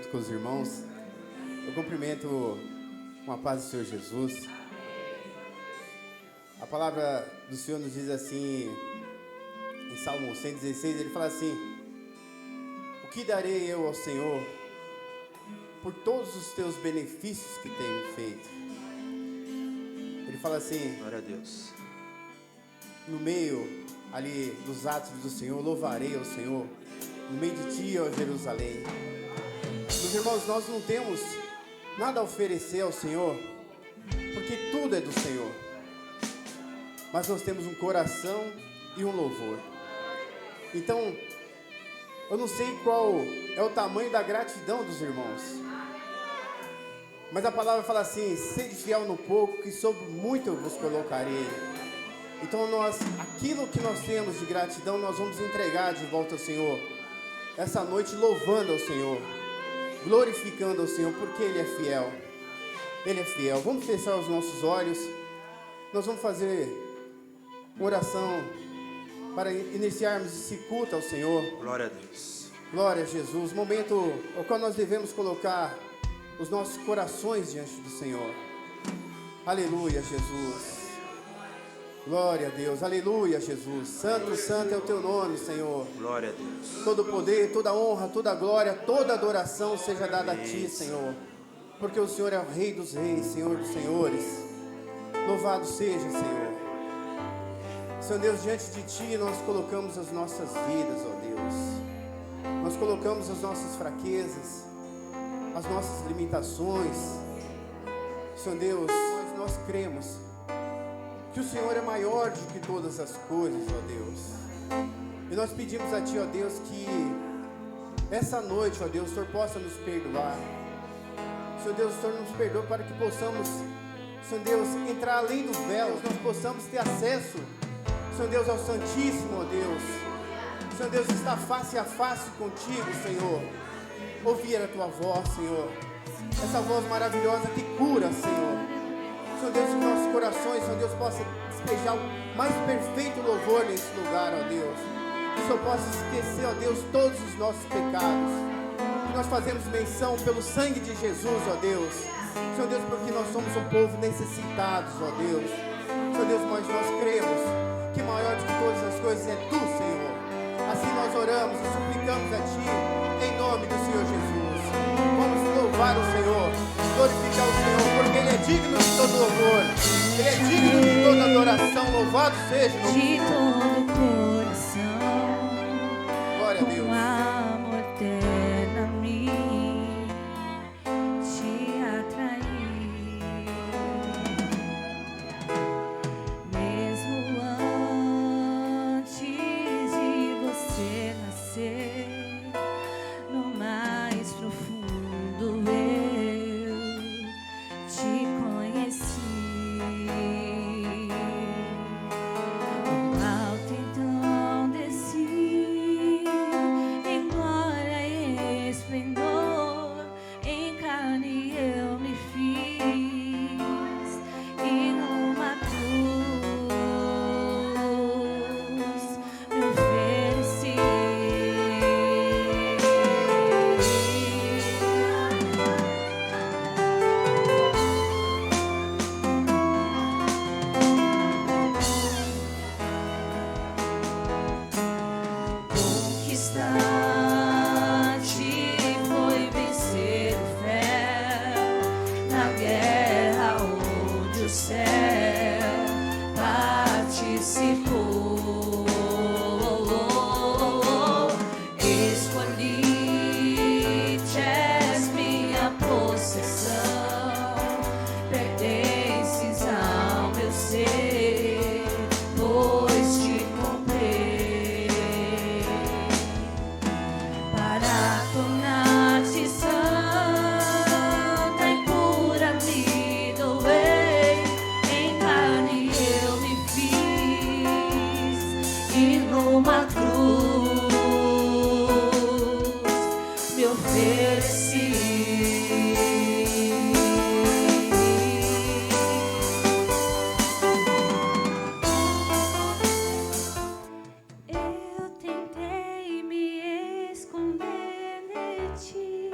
junto com os irmãos. Eu cumprimento com a paz do Senhor Jesus. A palavra do Senhor nos diz assim, em Salmo 116, ele fala assim: o que darei eu ao Senhor por todos os teus benefícios que tenho feito? Ele fala assim, glória a Deus. No meio ali dos atos do Senhor, louvarei ao Senhor, no meio de ti, ó Jerusalém. Meus irmãos, nós não temos nada a oferecer ao Senhor, porque tudo é do Senhor, mas nós temos um coração e um louvor. Então, eu não sei qual é o tamanho da gratidão dos irmãos, mas a palavra fala assim: sede fiel no pouco, que sobre muito eu vos colocarei. Então aquilo que nós temos de gratidão, nós vamos entregar de volta ao Senhor, essa noite, louvando ao Senhor, glorificando ao Senhor, porque Ele é fiel. Ele é fiel. Vamos fechar os nossos olhos. Nós vamos fazer uma oração para iniciarmos esse culto ao Senhor. Glória a Deus. Glória a Jesus. Momento ao qual nós devemos colocar os nossos corações diante do Senhor. Aleluia, Jesus. Glória a Deus, aleluia, Jesus. Santo, santo é o teu nome, Senhor. Glória a Deus. Todo poder, toda honra, toda glória, toda adoração seja dada a ti, Senhor. Porque o Senhor é o Rei dos reis, Senhor dos senhores. Louvado seja, Senhor. Senhor Deus, diante de ti nós colocamos as nossas vidas, ó Deus. Nós colocamos as nossas fraquezas, as nossas limitações. Senhor Deus, nós cremos que o Senhor é maior do que todas as coisas, ó Deus. E nós pedimos a ti, ó Deus, que essa noite, ó Deus, o Senhor possa nos perdoar. Senhor Deus, o Senhor nos perdoe para que possamos, Senhor Deus, entrar além dos véus, nós possamos ter acesso, Senhor Deus, ao Santíssimo, ó Deus. Senhor Deus, estar face a face contigo, Senhor. Ouvir a tua voz, Senhor. Essa voz maravilhosa que cura, Senhor. Senhor Deus, que nossos corações, Senhor Deus, possa despejar o mais perfeito louvor nesse lugar, ó Deus. Que o Senhor possa esquecer, ó Deus, todos os nossos pecados. Que nós fazemos menção pelo sangue de Jesus, ó Deus. Senhor Deus, porque nós somos um povo necessitados, ó Deus. Senhor Deus, mas nós cremos que maior do que todas as coisas é tu, Senhor. Assim nós oramos e suplicamos a ti, em nome do Senhor Jesus. Vamos louvar o Senhor, glorificar o Senhor, porque Ele é digno de todo louvor, Ele é digno de toda adoração. Louvado seja o nome de todo coração. Glória a Deus. Com amor eterno a mim te atraí, mesmo antes de você nascer, no mais profundo eu te conheci. Alto então desci, em glória e esplendor, em carne eu me fiz, e numa cruz me ofereci. Conquistar-te foi vencer o fel, na guerra onde o céu participou. Escolhi-te, és minha possessão, pertences ao meu ser, pois te comprei. Para tornar-te santa e pura me doei, em carne eu me fiz, e numa cruz me ofereci. Eu tentei me esconder de ti,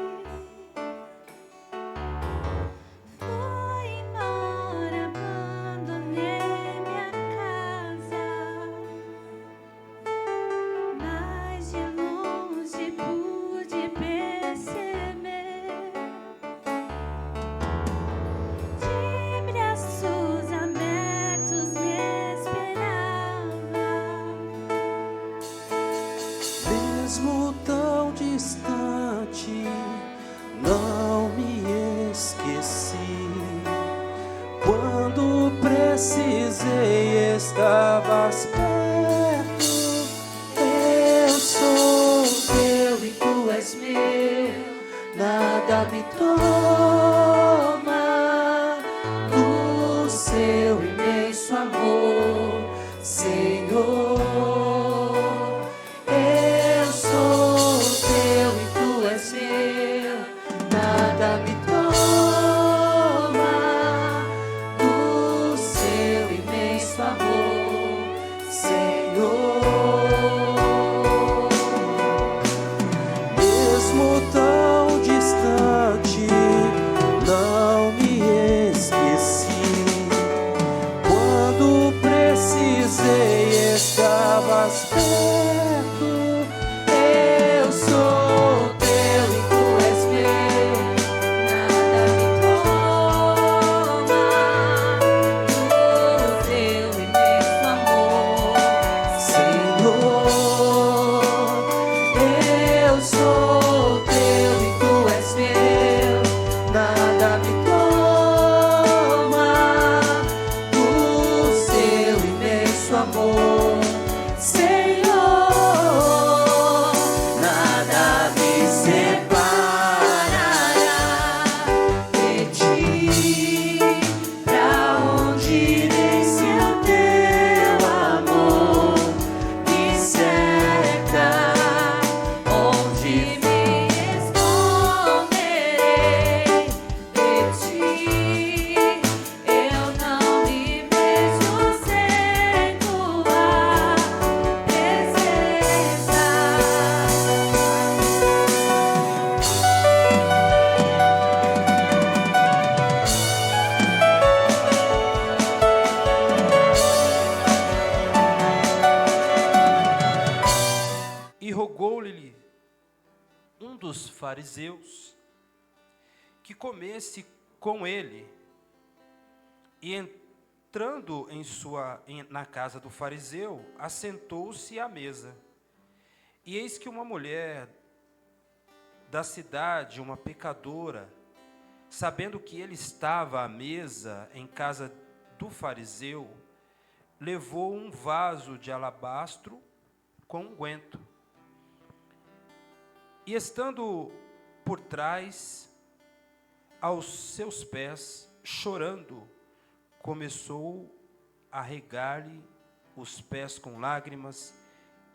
distante, não me esqueci. Quando precisei, estavas perto. Eu sou Teu e tu és meu, nada me toma do seu imenso amor, Senhor. Eu sou teu e tu és meu, nada me toma do seu imenso amor, Senhor. Mesmo tão distante, não me esqueci. Quando precisei, estavas perto. Eu sou teu e tu és meu, nada me toma do teu imenso amor. Senhor. Eu sou teu e tu és meu, nada me toma do seu imenso amor, Senhor. Nada me separará de ti. Pra onde irei se o teu amor me cerca? Onde me esconderei de ti? Eu não me vejo sem tua presença. E rogou-lhe um dos fariseus que comesse com ele. E entrando na casa do fariseu, assentou-se à mesa. E eis que uma mulher da cidade, uma pecadora, sabendo que ele estava à mesa em casa do fariseu, levou um vaso de alabastro com unguento. E estando por trás, aos seus pés, chorando, começou a regar-lhe os pés com lágrimas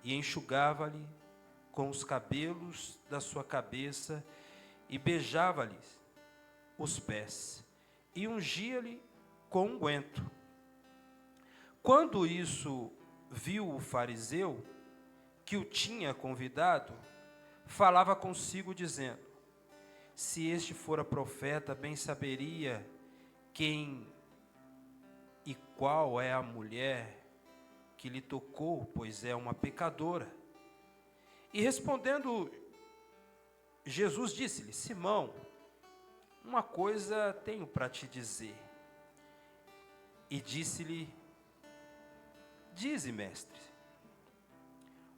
e enxugava-lhe com os cabelos da sua cabeça e beijava-lhe os pés e ungia-lhe com unguento. Quando isso viu o fariseu, que o tinha convidado, falava consigo dizendo: se este fora profeta, bem saberia quem e qual é a mulher que lhe tocou, pois é uma pecadora. E respondendo, Jesus disse-lhe: Simão, uma coisa tenho para te dizer. E disse-lhe: dize, mestre.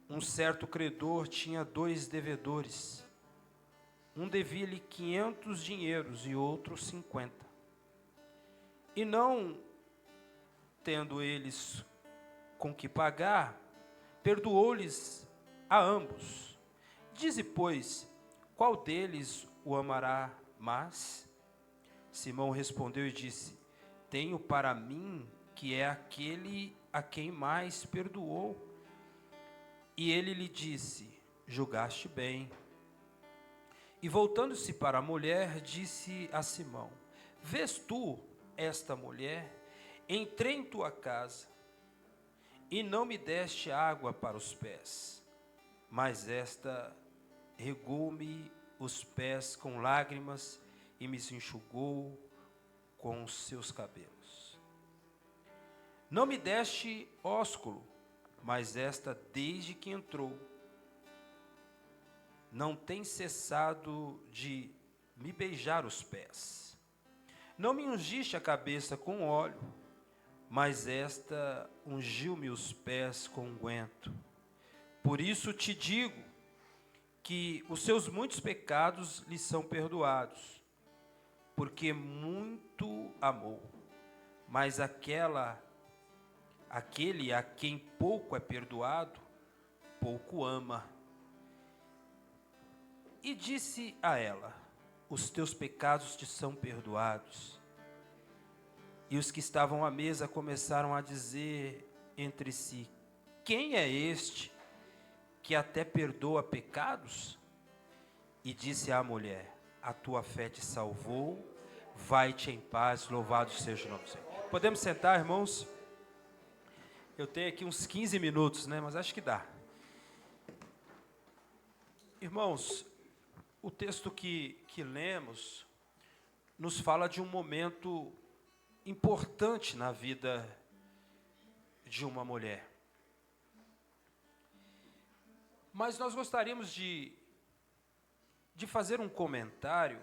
Um certo credor tinha 2 devedores. Um devia-lhe 500 dinheiros e outro 50. E não tendo eles com que pagar, perdoou-lhes a ambos. Dize, pois, qual deles o amará mais? Simão respondeu e disse: tenho para mim que é aquele a quem mais perdoou. E ele lhe disse: julgaste bem. E voltando-se para a mulher, disse a Simão: vês tu esta mulher? Entrei em tua casa e não me deste água para os pés, mas esta regou-me os pés com lágrimas e me enxugou com os seus cabelos. Não me deste ósculo, mas esta, desde que entrou, não tem cessado de me beijar os pés. Não me ungiste a cabeça com óleo, mas esta ungiu-me os pés com unguento. Por isso te digo que os seus muitos pecados lhe são perdoados, porque muito amou. Mas aquele a quem pouco é perdoado, pouco ama. E disse a ela: os teus pecados te são perdoados. E os que estavam à mesa começaram a dizer entre si: quem é este que até perdoa pecados? E disse à mulher: a tua fé te salvou, vai-te em paz, louvado seja o nome do Senhor. Podemos sentar, irmãos? Eu tenho aqui uns 15 minutos, né? Mas acho que dá. Irmãos, o texto que lemos nos fala de um momento importante na vida de uma mulher. Mas nós gostaríamos de fazer um comentário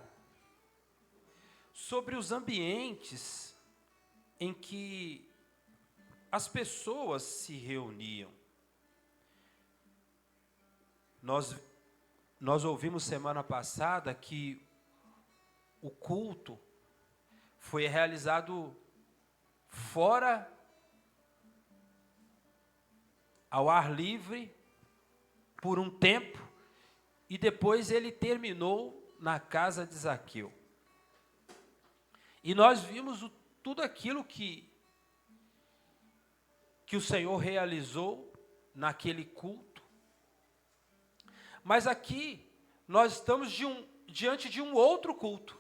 sobre os ambientes em que as pessoas se reuniam. Nós ouvimos semana passada que o culto foi realizado fora, ao ar livre, por um tempo, e depois ele terminou na casa de Zaqueu. E nós vimos tudo aquilo que o Senhor realizou naquele culto. Mas aqui nós estamos diante de um outro culto.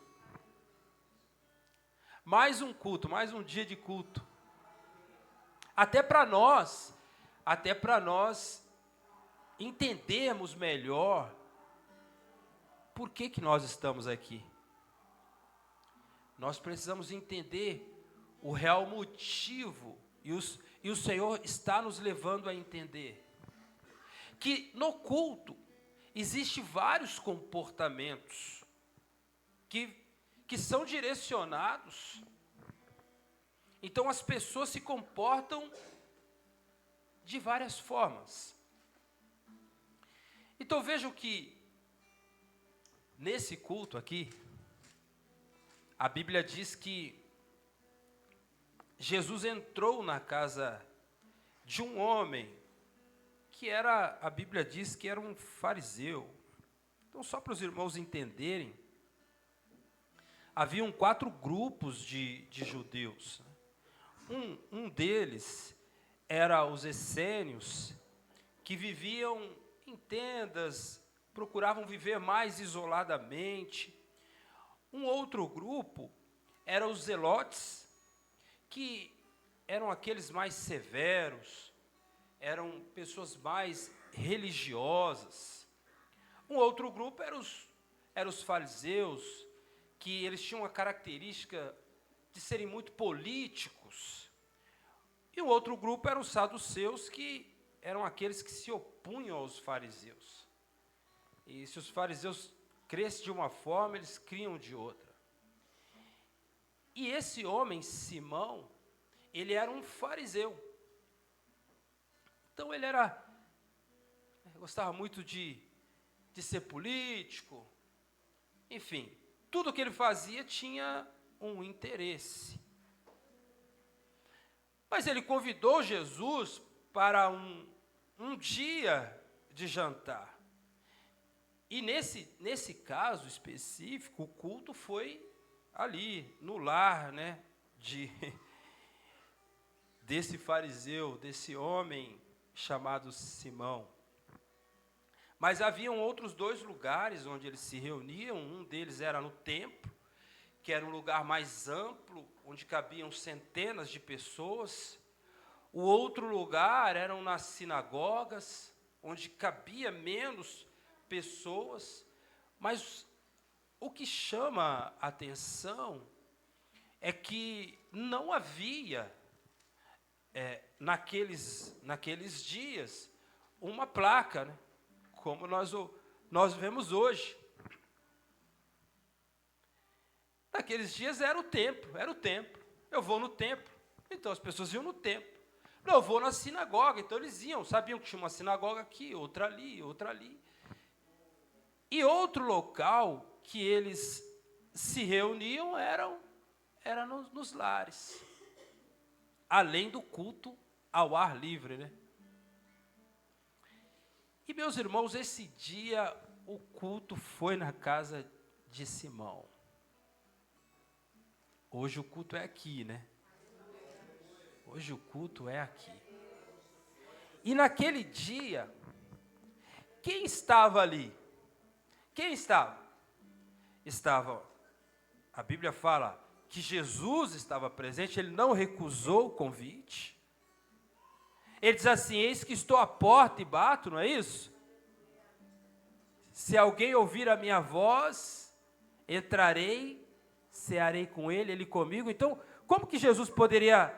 Mais um culto, mais um dia de culto. Até para nós entendermos melhor por que nós estamos aqui. Nós precisamos entender o real motivo, e o Senhor está nos levando a entender que no culto existem vários comportamentos que são direcionados. Então as pessoas se comportam de várias formas. Então vejam que nesse culto aqui, a Bíblia diz que Jesus entrou na casa de um homem que a Bíblia diz que era um fariseu. Então, só para os irmãos entenderem, haviam 4 grupos de judeus. Um deles era os essênios, que viviam em tendas, procuravam viver mais isoladamente. Um outro grupo eram os zelotes, que eram aqueles mais severos, eram pessoas mais religiosas. Um outro grupo eram os fariseus, que eles tinham a característica de serem muito políticos. E o outro grupo eram os saduceus, que eram aqueles que se opunham aos fariseus. E se os fariseus crescem de uma forma, eles criam de outra. E esse homem, Simão, ele era um fariseu. Então ele gostava muito de ser político. Enfim, tudo que ele fazia tinha um interesse. Mas ele convidou Jesus para um dia de jantar. E nesse caso específico, o culto foi ali, no lar, né, desse fariseu, desse homem chamado Simão. Mas haviam outros 2 lugares onde eles se reuniam. Um deles era no templo, que era um lugar mais amplo, onde cabiam centenas de pessoas. O outro lugar eram nas sinagogas, onde cabia menos pessoas. Mas o que chama a atenção é que não havia, naqueles dias, uma placa, né, como nós vemos hoje. Naqueles dias era o templo. Eu vou no templo, então as pessoas iam no templo. Não, eu vou na sinagoga, então eles iam, sabiam que tinha uma sinagoga aqui, outra ali. E outro local que eles se reuniam era nos lares, além do culto ao ar livre, né? E, meus irmãos, esse dia o culto foi na casa de Simão. Hoje o culto é aqui, né? Hoje o culto é aqui. E naquele dia, quem estava ali? Quem estava? A Bíblia fala que Jesus estava presente, ele não recusou o convite. Ele diz assim: eis que estou à porta e bato, não é isso? Se alguém ouvir a minha voz, entrarei, cearei com ele, ele comigo. Então, como que Jesus poderia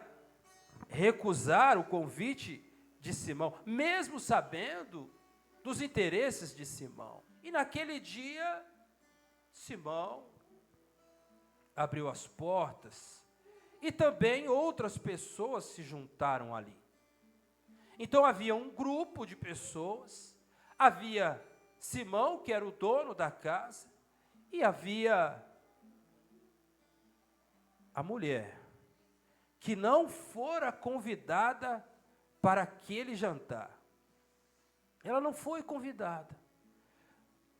recusar o convite de Simão, mesmo sabendo dos interesses de Simão? E naquele dia, Simão abriu as portas e também outras pessoas se juntaram ali. Então havia um grupo de pessoas, havia Simão, que era o dono da casa, e havia a mulher, que não fora convidada para aquele jantar. Ela não foi convidada,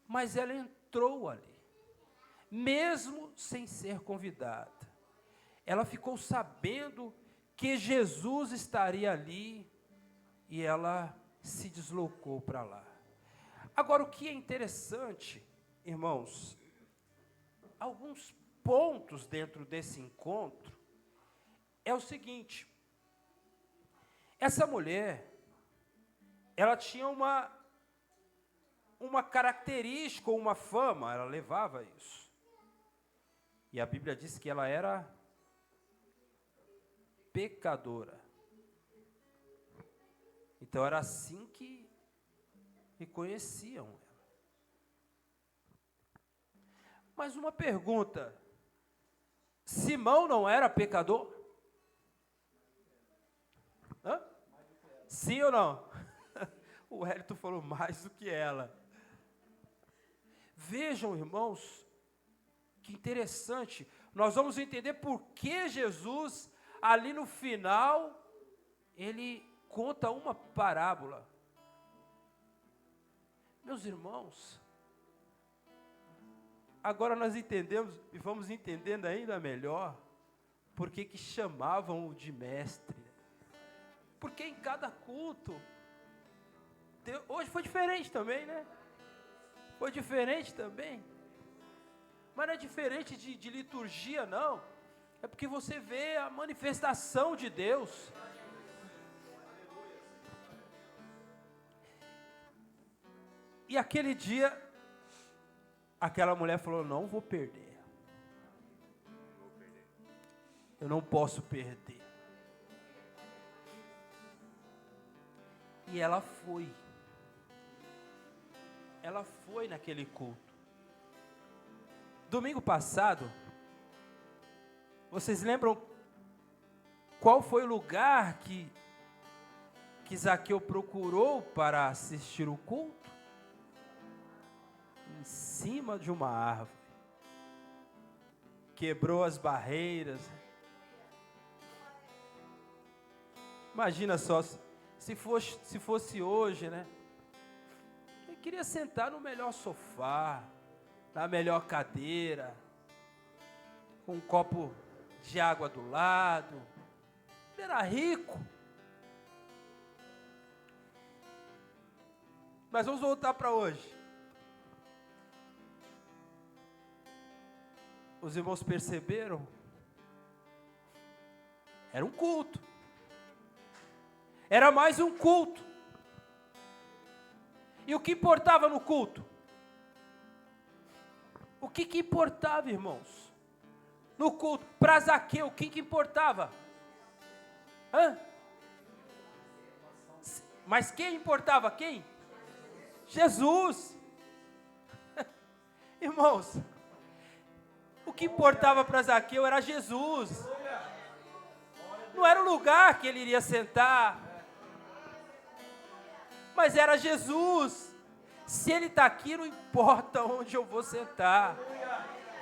mas ela entrou ali, mesmo sem ser convidada. Ela ficou sabendo que Jesus estaria ali e ela se deslocou para lá. Agora, o que é interessante, irmãos, alguns pontos dentro desse encontro, é o seguinte: essa mulher, ela tinha uma característica, uma fama, ela levava isso. E a Bíblia diz que ela era pecadora. Então era assim que reconheciam ela. Mas uma pergunta: Simão não era pecador? Hã? Sim ou não? O Wellington falou mais do que ela. Vejam, irmãos, que interessante. Nós vamos entender por que Jesus, ali no final, ele conta uma parábola. Meus irmãos, agora nós entendemos e vamos entendendo ainda melhor por que chamavam-o de mestre. Porque em cada culto, hoje foi diferente também, né? Foi diferente também. Mas não é diferente de liturgia, não. É porque você vê a manifestação de Deus. E aquele dia, aquela mulher falou: não vou perder. Eu não posso perder. E ela foi. Ela foi naquele culto. Domingo passado, vocês lembram qual foi o lugar que Zaqueu procurou para assistir o culto? Em cima de uma árvore. Quebrou as barreiras. Imagina só, se fosse hoje, né? Eu queria sentar no melhor sofá, na melhor cadeira, com um copo de água do lado. Ele era rico. Mas vamos voltar para hoje. Os irmãos perceberam? Era um culto. Era mais um culto. E o que importava no culto? O que importava, irmãos? No culto, para Zaqueu, o que importava? Hã? Mas quem importava? Quem? Jesus. Irmãos, o que importava para Zaqueu era Jesus. Não era o lugar que ele iria sentar, mas era Jesus. Se Ele está aqui, não importa onde eu vou sentar.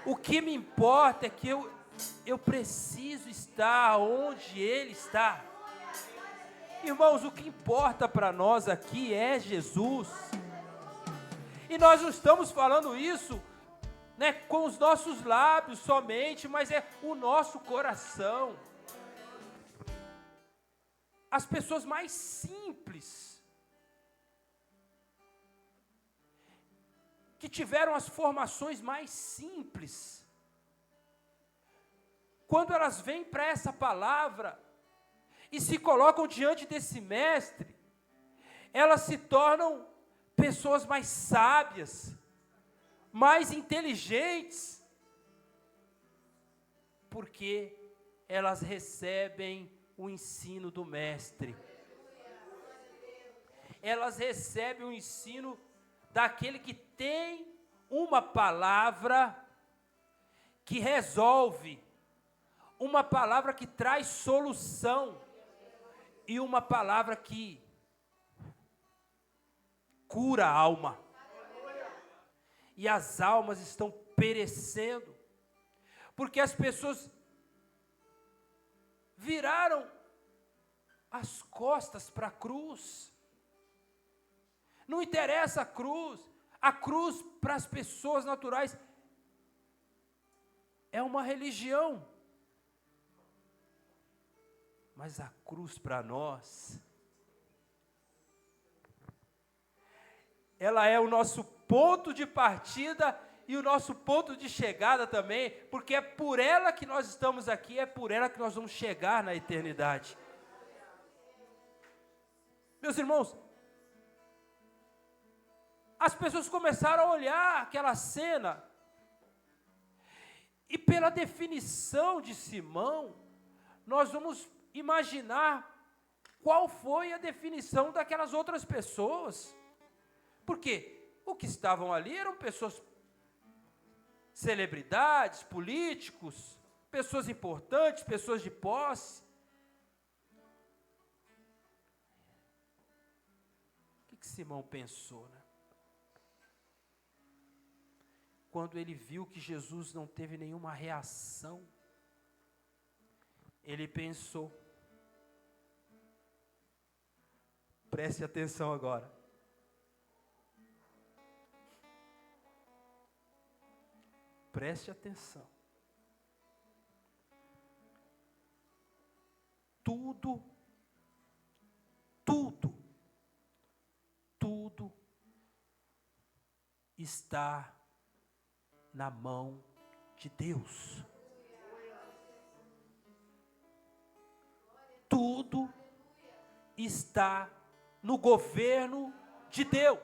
O que me importa é que eu preciso estar onde Ele está. Irmãos, o que importa para nós aqui é Jesus. E nós não estamos falando isso, né, com os nossos lábios somente, mas é o nosso coração. As pessoas mais simples, que tiveram as formações mais simples, quando elas vêm para essa palavra e se colocam diante desse mestre, elas se tornam pessoas mais sábias, mais inteligentes, porque elas recebem o ensino do mestre. Elas recebem o ensino daquele que tem uma palavra que resolve, uma palavra que traz solução e uma palavra que cura a alma. E as almas estão perecendo, porque as pessoas viraram as costas para a cruz. Não interessa a cruz para as pessoas naturais é uma religião. Mas a cruz para nós, ela é o nosso ponto de partida e o nosso ponto de chegada também, porque é por ela que nós estamos aqui, é por ela que nós vamos chegar na eternidade. Meus irmãos, as pessoas começaram a olhar aquela cena, e pela definição de Simão, nós vamos imaginar qual foi a definição daquelas outras pessoas. Porque o que estavam ali eram pessoas, celebridades, políticos, pessoas importantes, pessoas de posse. O que Simão pensou, né? Quando ele viu que Jesus não teve nenhuma reação, ele pensou, preste atenção agora, preste atenção, tudo está na mão de Deus. Tudo está no governo de Deus.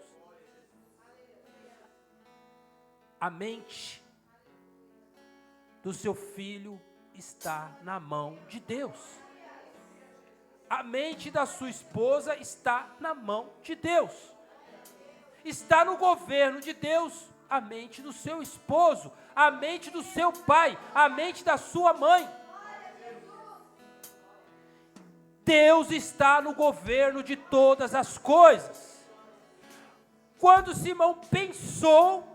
A mente do seu filho está na mão de Deus. A mente da sua esposa está na mão de Deus. Está no governo de Deus a mente do seu esposo, a mente do seu pai, a mente da sua mãe. Deus está no governo de todas as coisas. Quando Simão pensou,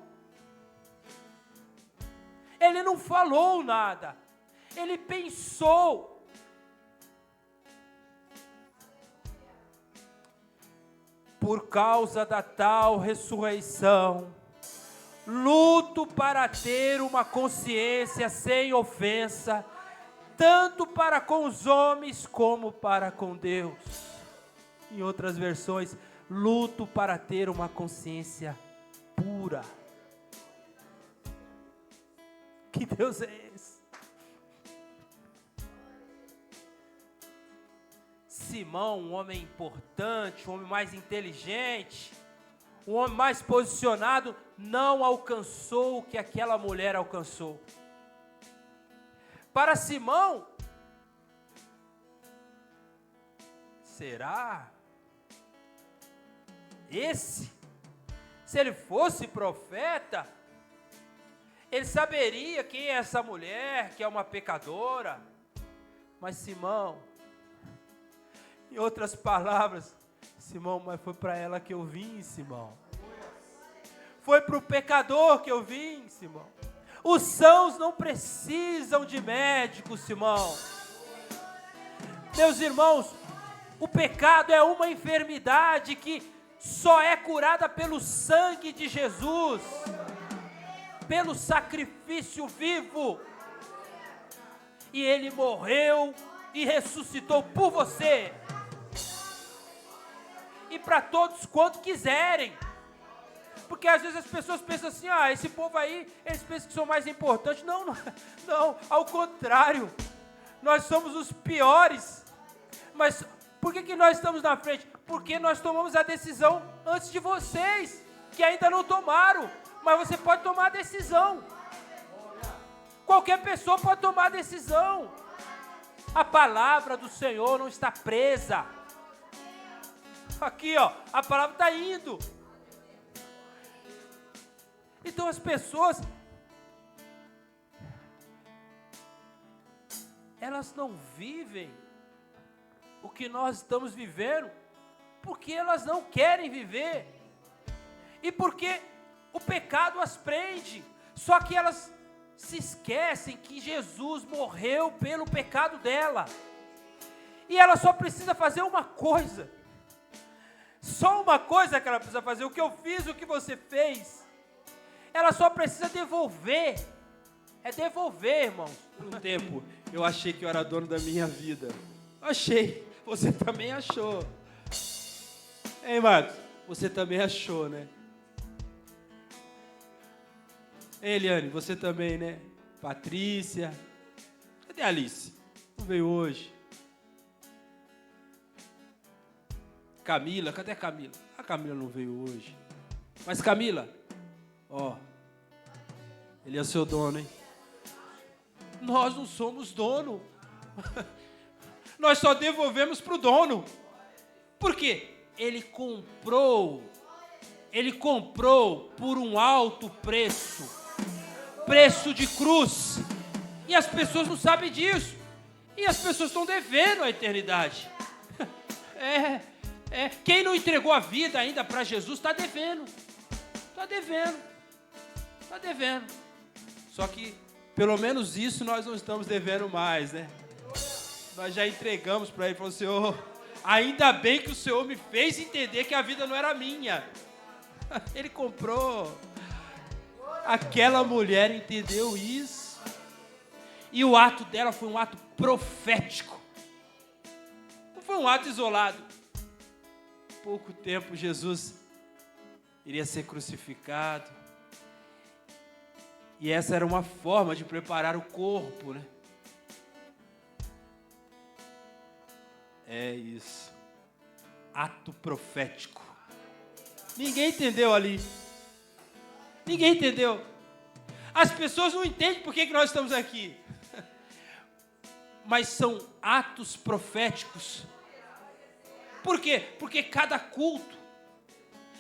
ele não falou nada, ele pensou. Por causa da tal ressurreição, luto para ter uma consciência sem ofensa, tanto para com os homens como para com Deus. Em outras versões, luto para ter uma consciência pura. Que Deus é esse? Simão, um homem importante, um homem mais inteligente, um homem mais posicionado, não alcançou o que aquela mulher alcançou. Para Simão, será? Se ele fosse profeta, ele saberia quem é essa mulher, que é uma pecadora. Mas Simão, em outras palavras, Simão, mas foi para ela que eu vim, Simão. Foi para o pecador que eu vim, Simão. Os sãos não precisam de médico, Simão. Meus irmãos, o pecado é uma enfermidade que só é curada pelo sangue de Jesus, pelo sacrifício vivo. E Ele morreu e ressuscitou por você. E para todos quanto quiserem. Porque às vezes as pessoas pensam assim, esse povo aí, eles pensam que são mais importantes. Não, ao contrário. Nós somos os piores. Mas por que nós estamos na frente? Porque nós tomamos a decisão antes de vocês, que ainda não tomaram. Mas você pode tomar a decisão. Qualquer pessoa pode tomar a decisão. A palavra do Senhor não está presa. Aqui, a palavra está indo. Então as pessoas, elas não vivem o que nós estamos vivendo, porque elas não querem viver, e porque o pecado as prende. Só que elas se esquecem que Jesus morreu pelo pecado dela, e ela só precisa fazer uma coisa, só uma coisa que ela precisa fazer, o que eu fiz, o que você fez. Ela só precisa devolver. É devolver, irmãos. Por um tempo, eu achei que eu era dono da minha vida. Achei. Você também achou. Hein, Marcos? Você também achou, né? Ei, Eliane, você também, né? Patrícia. Cadê a Alice? Não veio hoje. Camila, cadê a Camila? A Camila não veio hoje. Mas Camila, ele é seu dono, hein? Nós não somos dono. Nós só devolvemos para o dono. Por quê? Ele comprou por um alto preço. Preço de cruz. E as pessoas não sabem disso. E as pessoas estão devendo a eternidade. Quem não entregou a vida ainda para Jesus está devendo. Está devendo. Só que, pelo menos isso nós não estamos devendo mais, né? Nós já entregamos para Ele. Falou, Senhor, ainda bem que o Senhor me fez entender que a vida não era minha. Ele comprou. Aquela mulher entendeu isso. E o ato dela foi um ato profético. Não foi um ato isolado. Pouco tempo Jesus iria ser crucificado. E essa era uma forma de preparar o corpo, né? É isso. Ato profético. Ninguém entendeu ali. Ninguém entendeu. As pessoas não entendem por que nós estamos aqui. Mas são atos proféticos. Por quê? Porque cada culto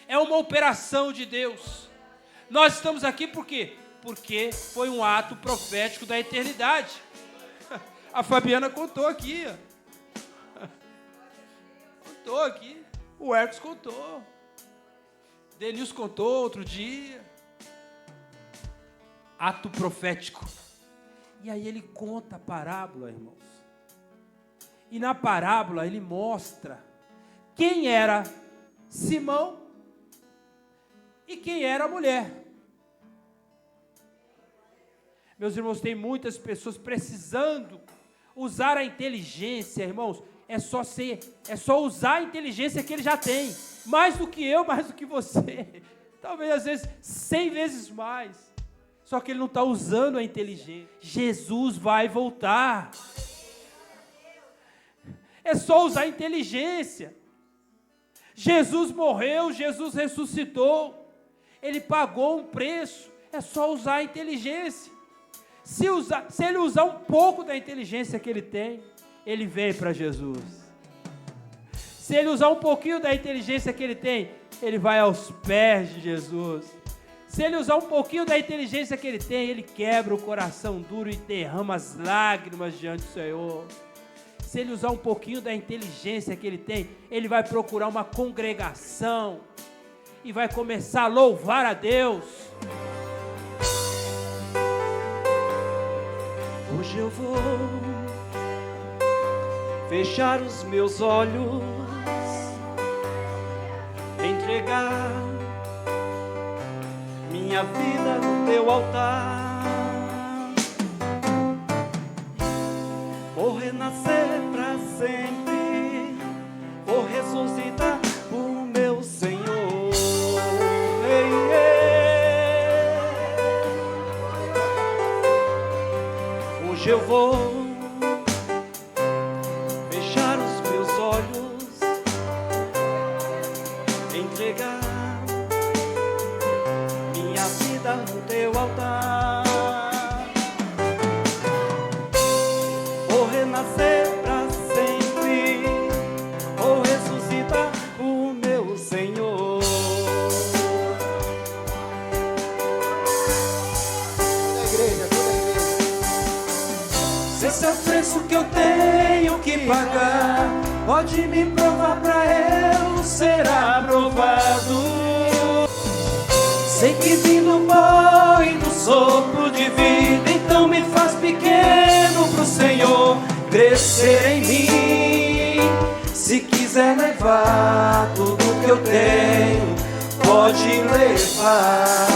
é uma operação de Deus. Nós estamos aqui por quê? Porque foi um ato profético da eternidade. A Fabiana contou aqui. Contou aqui. O Hercos contou. Denilson contou outro dia. Ato profético. E aí ele conta a parábola, irmãos. E na parábola ele mostra quem era Simão e quem era a mulher. Meus irmãos, tem muitas pessoas precisando usar a inteligência, irmãos. É só usar a inteligência que ele já tem. Mais do que eu, mais do que você. Talvez às vezes 100 vezes mais. Só que ele não está usando a inteligência. Jesus vai voltar. É só usar a inteligência. Jesus morreu, Jesus ressuscitou. Ele pagou um preço. É só usar a inteligência. Se ele usar um pouco da inteligência que ele tem, ele vem para Jesus. Se ele usar um pouquinho da inteligência que ele tem, ele vai aos pés de Jesus. Se ele usar um pouquinho da inteligência que ele tem, ele quebra o coração duro e derrama as lágrimas diante do Senhor. Se ele usar um pouquinho da inteligência que ele tem, ele vai procurar uma congregação. e vai começar a louvar a Deus. Hoje eu vou fechar os meus olhos, entregar minha vida no teu altar, vou renascer pra sempre, vou ressuscitar o meu Senhor. Ei, ei. Hoje eu vou fechar os meus olhos, entregar minha vida no teu altar, vou renascer pra sempre, vou ressuscitar o meu Senhor. Toda a igreja, toda a igreja. Se esse é o preço que eu tenho que pagar, pode me provar pra eu ser aprovado. Sei que vim do pó e do sopro de vida, então me faz pequeno pro Senhor crescer em mim. Se quiser levar tudo que eu tenho, pode levar.